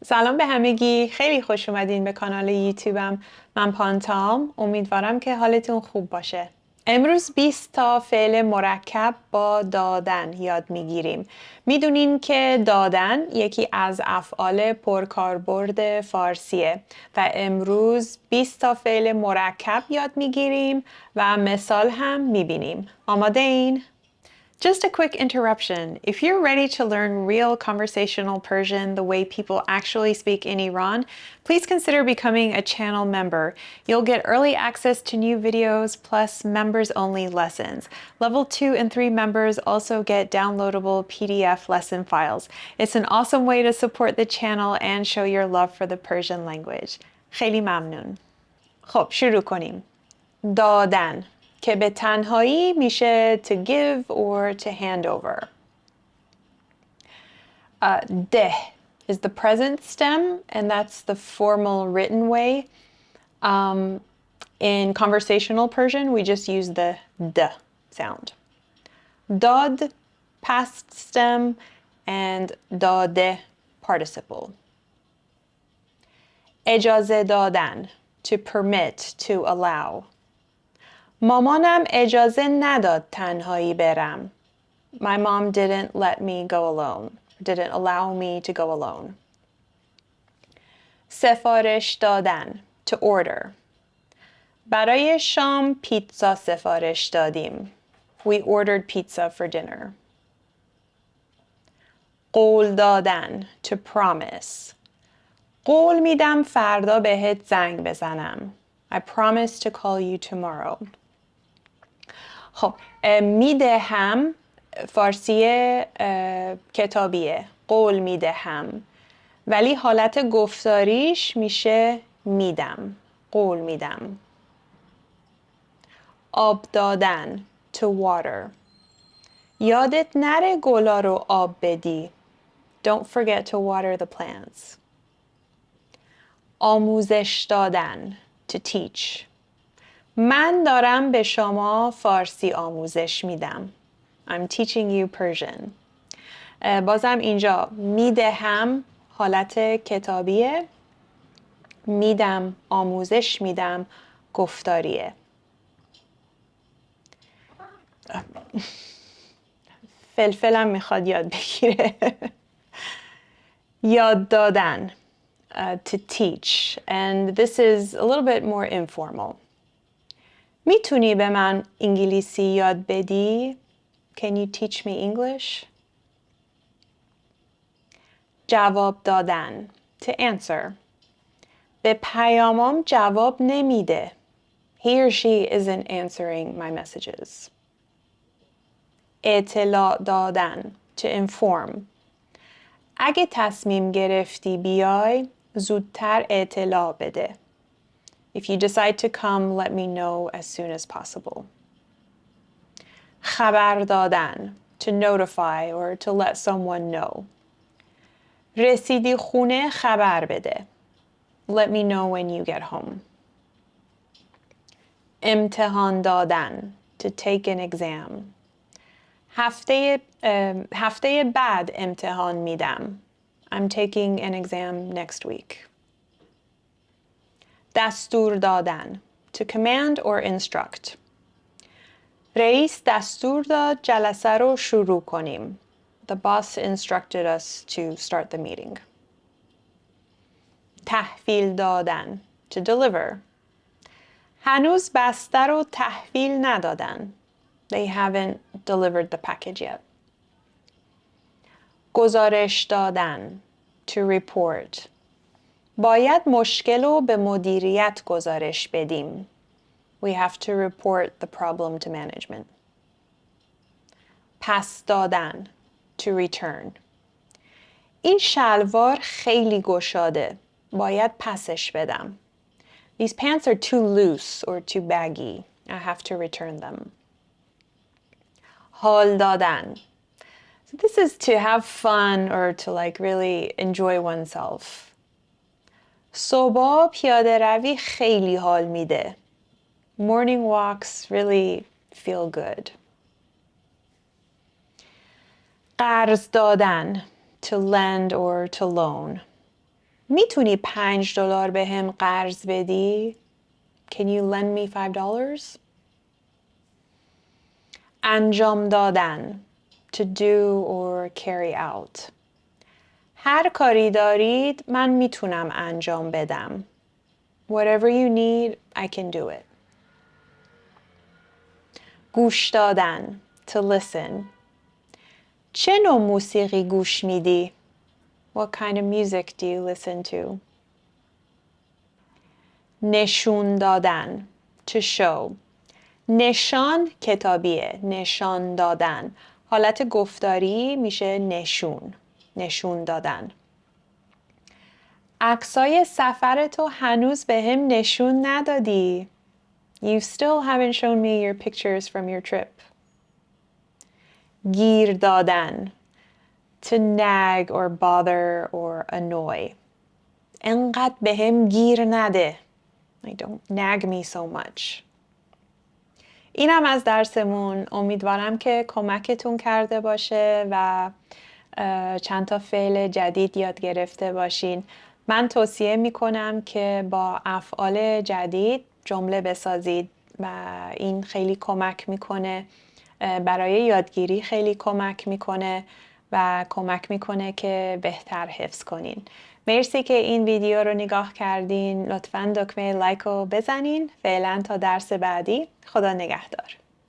سلام به همگی، خیلی خوش اومدین به کانال یوتیوبم. من پانتام، امیدوارم که حالتون خوب باشه. امروز 20 تا فعل مرکب با دادن یاد میگیریم. میدونین که دادن یکی از افعال پرکاربرد فارسیه و امروز 20 تا فعل مرکب یاد میگیریم و مثال هم میبینیم. آماده این؟ Just a quick interruption. If you're ready to learn real conversational Persian the way people actually speak in Iran, please consider becoming a channel member. You'll get early access to new videos plus members-only lessons. Level 2 and 3 members also get downloadable PDF lesson files. It's an awesome way to support the channel and show your love for the Persian language. خیلی ممنون. خب شروع کنیم. دادن که به تنهایی میشه to give or to hand over. ده is the present stem and that's the formal written way. In conversational Persian, we just use the d sound. Dad, past stem, and dade, participle. اجازه دادن, to permit, to allow. مامانم اجازه نداد تنهایی برم. My mom didn't let me go alone. Didn't allow me to go alone. سفارش دادن, to order. برای شام پیتزا سفارش دادیم. We ordered pizza for dinner. قول دادن, to promise. قول میدم فردا بهت زنگ بزنم. I promise to call you tomorrow. خب میدهم فارسی کتابیه. قول میدهم. ولی حالت گفتاریش میشه میدم. قول میدم. آب دادن, to water. یادت نره گلا رو آب بدی. Don't forget to water the plants. آموزش دادن, to teach. من دارم به شما فارسی آموزش میدم. I'm teaching you Persian. بازم اینجا میدهم حالت کتابیه. میدم آموزش میدم گفتاریه. فلفلم میخواد یاد بگیره. یاد دادن, to teach, and this is a little bit more informal. میتونی به من انگلیسی یاد بدی? Can you teach me English? جواب دادن, to answer. به پیامام جواب نمیده. He or she isn't answering my messages. اطلاع دادن, to inform. اگه تصمیم گرفتی بیای زودتر اطلاع بده. If you decide to come, let me know as soon as possible. خبر دادن, to notify or to let someone know. رسیدی خونه خبر بده. Let me know when you get home. امتحان دادن, to take an exam. هفته بعد امتحان میدم. I'm taking an exam next week. دستور دادن, to command or instruct. رئیس دستور داد جلسه رو شروع کنیم. The boss instructed us to start the meeting. تحویل دادن, to deliver. هنوز بسته رو تحویل ندادن. They haven't delivered the package yet. گزارش دادن, to report. باید مشکل رو به مدیریت گزارش بدیم. We have to report the problem to management. پس دادن, to return. این شلوار خیلی گشاده. باید پسش بدم. These pants are too loose or too baggy. I have to return them. حال دادن. So this is to have fun or to like really enjoy oneself. صبح پیاده روی خیلی حال میده. Morning walks really feel good. قرض دادن, to lend or to loan. میتونی $5 به هم قرض بدی؟ Can you lend me $5? انجام دادن. To do or carry out. هر کاری دارید من میتونم انجام بدم. Whatever you need, I can do it. گوش دادن. To listen. چه نوع موسیقی گوش میدی؟ What kind of music do you listen to? نشون دادن. To show. نشان کتابیه. نشان دادن. حالت گفتاری میشه نشون. نشون دادن. عکسای سفرتو هنوز به هم نشون ندادی. You still haven't shown me your pictures from your trip. گیر دادن. To nag or bother or annoy. انقدر به هم گیر نده. Like, don't nag me so much. اینم از درسمون. امیدوارم که کمکتون کرده باشه و چند تا فعل جدید یاد گرفته باشین. من توصیه میکنم که با افعال جدید جمله بسازید و این خیلی کمک میکنه، برای یادگیری خیلی کمک میکنه و کمک میکنه که بهتر حفظ کنین. مرسی که این ویدیو رو نگاه کردین. لطفاً دکمه لایک رو بزنین. فعلا تا درس بعدی. خدا نگهدار.